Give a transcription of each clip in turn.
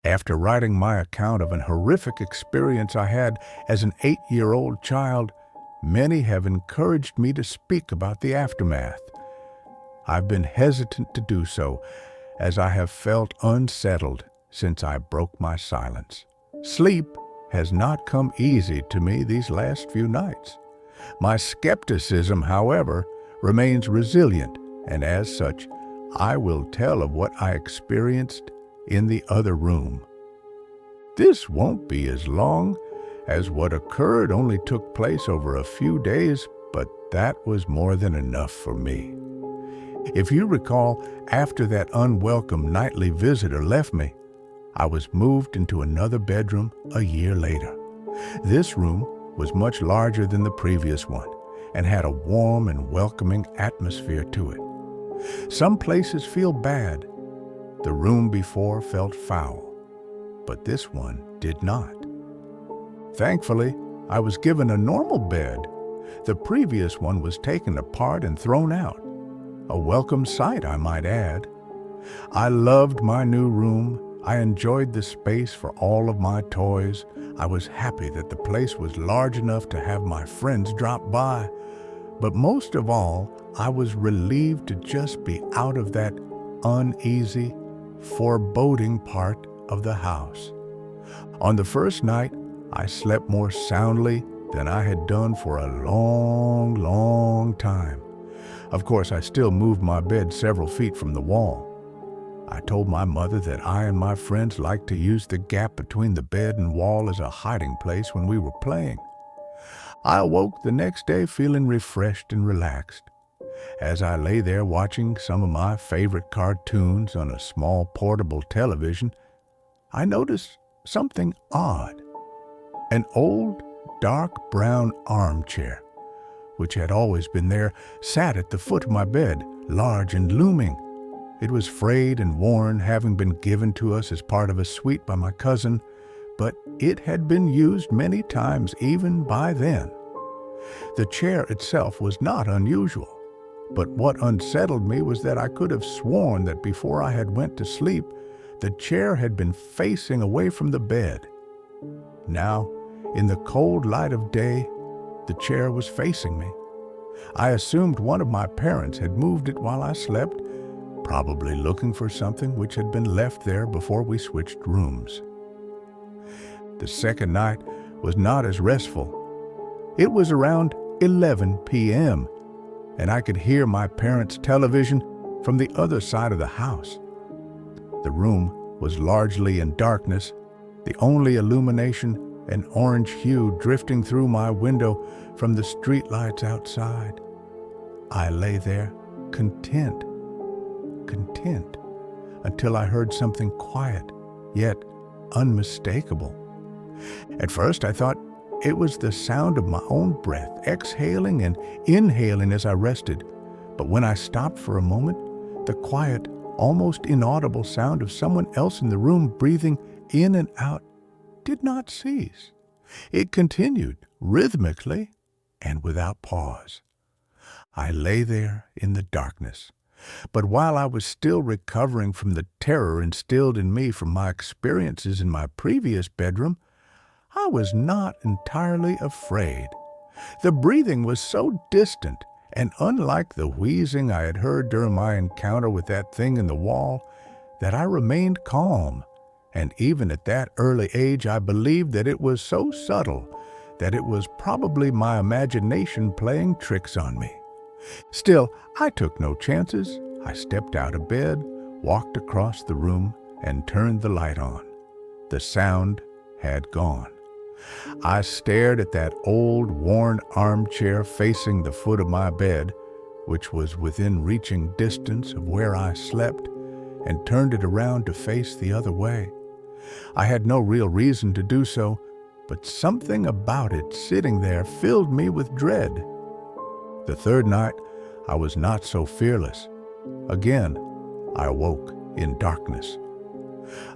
After writing my account of an horrific experience I had as an 8-year-old child, many have encouraged me to speak about the aftermath. I've been hesitant to do so, as I have felt unsettled since I broke my silence. Sleep has not come easy to me these last few nights. My skepticism, however, remains resilient, and as such, I will tell of what I experienced in the other room. This won't be as long, as what occurred only took place over a few days, but that was more than enough for me. If you recall, after that unwelcome nightly visitor left me, I was moved into another bedroom a year later. This room was much larger than the previous one and had a warm and welcoming atmosphere to it. Some places feel bad. The room before felt foul, but this one did not. Thankfully, I was given a normal bed. The previous one was taken apart and thrown out. A welcome sight, I might add. I loved my new room. I enjoyed the space for all of my toys. I was happy that the place was large enough to have my friends drop by. But most of all, I was relieved to just be out of that uneasy, foreboding part of the house. On the first night, I slept more soundly than I had done for a long, long time. Of course, I still moved my bed several feet from the wall. I told my mother that I and my friends liked to use the gap between the bed and wall as a hiding place when we were playing. I awoke the next day feeling refreshed and relaxed. As I lay there watching some of my favorite cartoons on a small portable television, I noticed something odd. An old, dark brown armchair, which had always been there, sat at the foot of my bed, large and looming. It was frayed and worn, having been given to us as part of a suite by my cousin, but it had been used many times even by then. The chair itself was not unusual, but what unsettled me was that I could have sworn that before I had went to sleep, the chair had been facing away from the bed. Now, in the cold light of day, the chair was facing me. I assumed one of my parents had moved it while I slept, probably looking for something which had been left there before we switched rooms. The second night was not as restful. It was around 11 p.m., and I could hear my parents' television from the other side of the house. The room was largely in darkness, the only illumination an orange hue drifting through my window from the streetlights outside. I lay there, content, until I heard something quiet, yet unmistakable. At first, I thought it was the sound of my own breath, exhaling and inhaling as I rested. But when I stopped for a moment, the quiet, almost inaudible sound of someone else in the room breathing in and out did not cease. It continued rhythmically and without pause. I lay there in the darkness. But while I was still recovering from the terror instilled in me from my experiences in my previous bedroom, I was not entirely afraid. The breathing was so distant, and unlike the wheezing I had heard during my encounter with that thing in the wall, that I remained calm. And even at that early age, I believed that it was so subtle that it was probably my imagination playing tricks on me. Still, I took no chances. I stepped out of bed, walked across the room, and turned the light on. The sound had gone. I stared at that old, worn armchair facing the foot of my bed, which was within reaching distance of where I slept, and turned it around to face the other way. I had no real reason to do so, but something about it sitting there filled me with dread. The third night, I was not so fearless. Again, I awoke in darkness.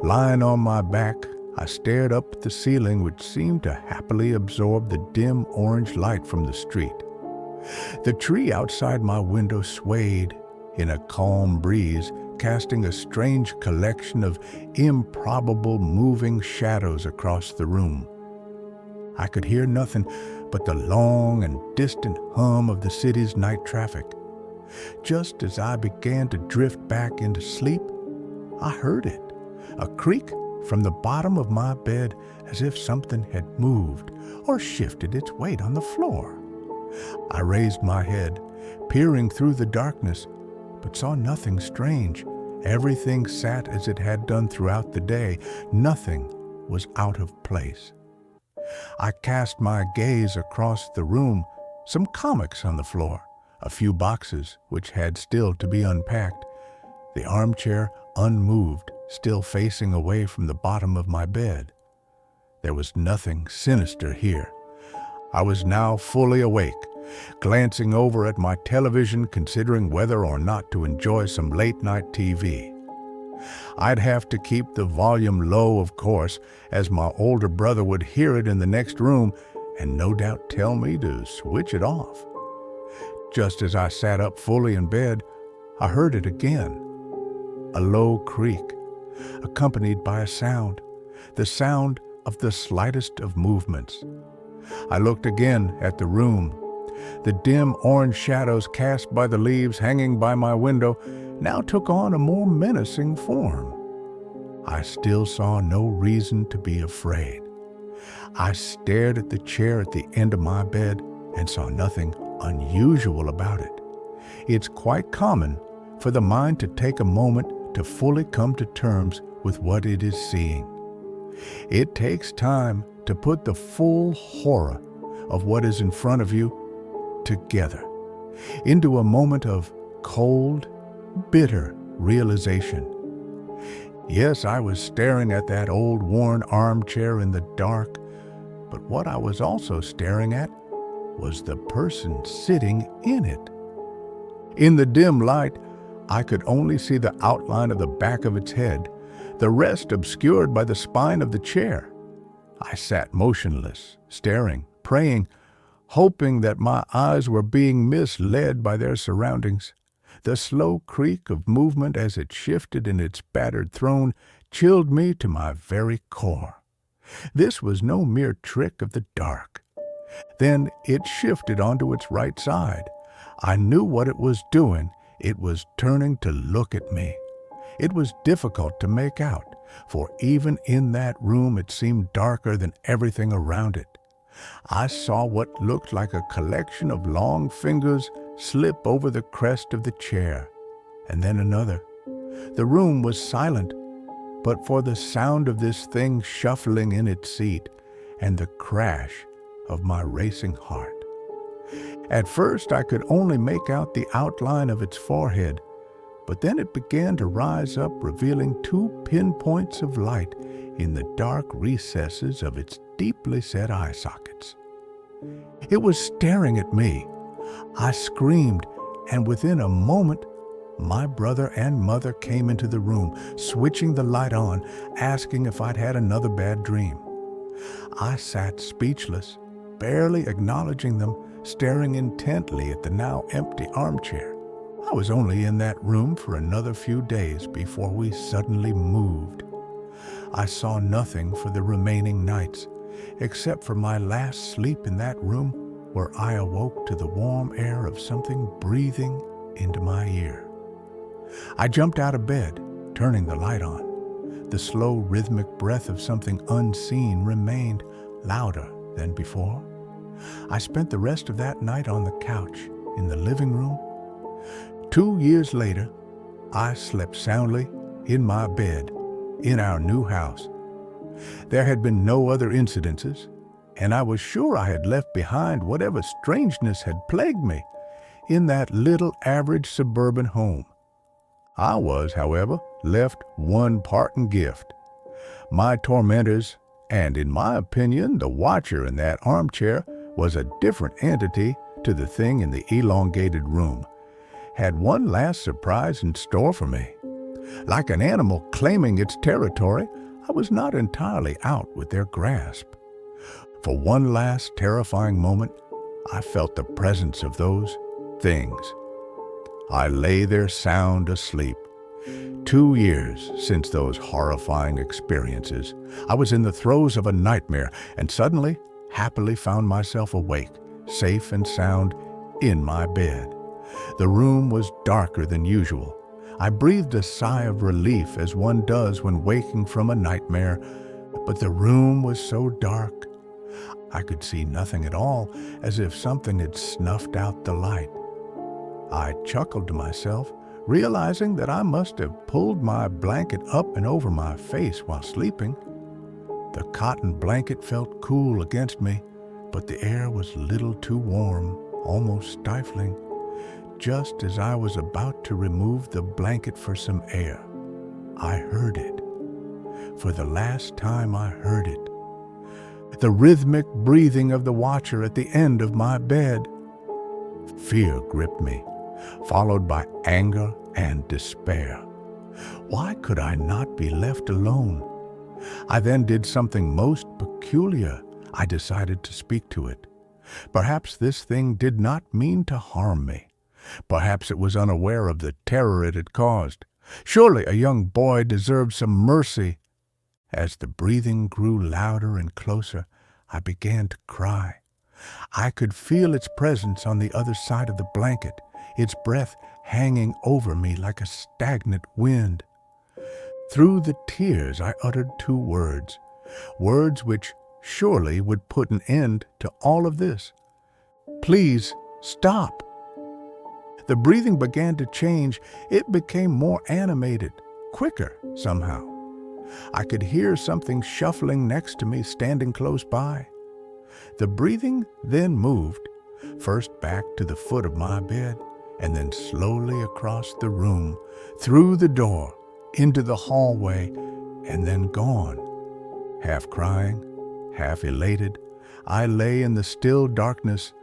Lying on my back, I stared up at the ceiling, which seemed to happily absorb the dim orange light from the street. The tree outside my window swayed in a calm breeze, casting a strange collection of improbable moving shadows across the room. I could hear nothing but the long and distant hum of the city's night traffic. Just as I began to drift back into sleep, I heard it, a creak from the bottom of my bed, as if something had moved or shifted its weight on the floor. I raised my head, peering through the darkness, but saw nothing strange. Everything sat as it had done throughout the day. Nothing was out of place. I cast my gaze across the room, some comics on the floor, a few boxes which had still to be unpacked, the armchair unmoved, still facing away from the bottom of my bed. There was nothing sinister here. I was now fully awake, glancing over at my television, considering whether or not to enjoy some late-night TV. I'd have to keep the volume low, of course, as my older brother would hear it in the next room and no doubt tell me to switch it off. Just as I sat up fully in bed, I heard it again. A low creak, accompanied by a sound, the sound of the slightest of movements. I looked again at the room. The dim orange shadows cast by the leaves hanging by my window now took on a more menacing form. I still saw no reason to be afraid. I stared at the chair at the end of my bed and saw nothing unusual about it. It's quite common for the mind to take a moment to fully come to terms with what it is seeing. It takes time to put the full horror of what is in front of you together into a moment of cold, bitter realization. Yes, I was staring at that old worn armchair in the dark, but what I was also staring at was the person sitting in it. In the dim light, I could only see the outline of the back of its head, the rest obscured by the spine of the chair. I sat motionless, staring, praying, hoping that my eyes were being misled by their surroundings. The slow creak of movement as it shifted in its battered throne chilled me to my very core. This was no mere trick of the dark. Then it shifted onto its right side. I knew what it was doing. It was turning to look at me. It was difficult to make out, for even in that room it seemed darker than everything around it. I saw what looked like a collection of long fingers slip over the crest of the chair, and then another. The room was silent, but for the sound of this thing shuffling in its seat and the crash of my racing heart. At first I could only make out the outline of its forehead, but then it began to rise up, revealing two pinpoints of light in the dark recesses of its deeply set eye sockets. It was staring at me. I screamed, and within a moment, my brother and mother came into the room, switching the light on, asking if I'd had another bad dream. I sat speechless, barely acknowledging them, staring intently at the now empty armchair. I was only in that room for another few days before we suddenly moved. I saw nothing for the remaining nights, except for my last sleep in that room, where I awoke to the warm air of something breathing into my ear. I jumped out of bed, turning the light on. The slow, rhythmic breath of something unseen remained louder than before. I spent the rest of that night on the couch in the living room. 2 years later, I slept soundly in my bed in our new house. There had been no other incidences, and I was sure I had left behind whatever strangeness had plagued me in that little average suburban home. I was, however, left one parting gift. My tormentors, and in my opinion, the watcher in that armchair was a different entity to the thing in the elongated room, had one last surprise in store for me. Like an animal claiming its territory, I was not entirely out with their grasp. For one last terrifying moment, I felt the presence of those things. I lay there sound asleep, 2 years since those horrifying experiences, I was in the throes of a nightmare and suddenly, happily found myself awake, safe and sound, in my bed. The room was darker than usual. I breathed a sigh of relief as one does when waking from a nightmare, but the room was so dark. I could see nothing at all, as if something had snuffed out the light. I chuckled to myself, realizing that I must have pulled my blanket up and over my face while sleeping. The cotton blanket felt cool against me, but the air was a little too warm, almost stifling. Just as I was about to remove the blanket for some air, I heard it. For the last time I heard it. The rhythmic breathing of the watcher at the end of my bed. Fear gripped me, followed by anger and despair. Why could I not be left alone? I then did something most peculiar. I decided to speak to it. Perhaps this thing did not mean to harm me. Perhaps it was unaware of the terror it had caused. Surely a young boy deserved some mercy. As the breathing grew louder and closer, I began to cry. I could feel its presence on the other side of the blanket, its breath hanging over me like a stagnant wind. Through the tears, I uttered 2 words, words which surely would put an end to all of this. Please stop. The breathing began to change. It became more animated, quicker somehow. I could hear something shuffling next to me, standing close by. The breathing then moved, first back to the foot of my bed, and then slowly across the room, through the door, into the hallway, and then gone. Half crying, half elated, I lay in the still darkness,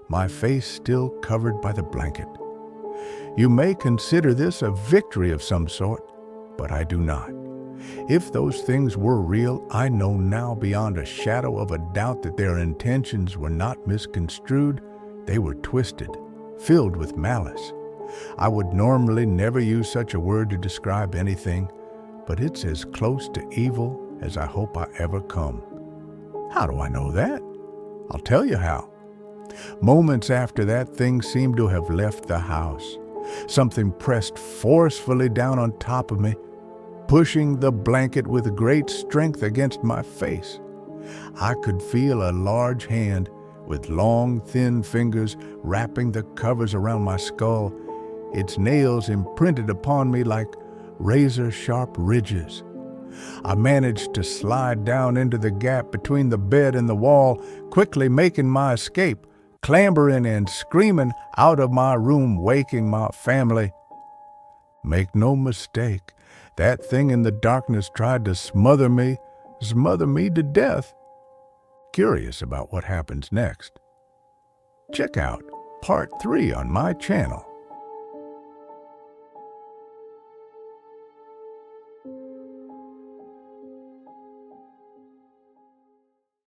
my face still covered by the blanket. You may consider this a victory of some sort, but I do not. If those things were real, I know now beyond a shadow of a doubt that their intentions were not misconstrued. They were twisted, filled with malice. I would normally never use such a word to describe anything, but it's as close to evil as I hope I ever come. How do I know that? I'll tell you how. Moments after that thing seemed to have left the house. Something pressed forcefully down on top of me, pushing the blanket with great strength against my face. I could feel a large hand with long, thin fingers wrapping the covers around my skull, its nails imprinted upon me like razor-sharp ridges. I managed to slide down into the gap between the bed and the wall, quickly making my escape, clambering and screaming out of my room, waking my family. Make no mistake, that thing in the darkness tried to smother me to death. Curious about what happens next? Check out Part 3 on my channel.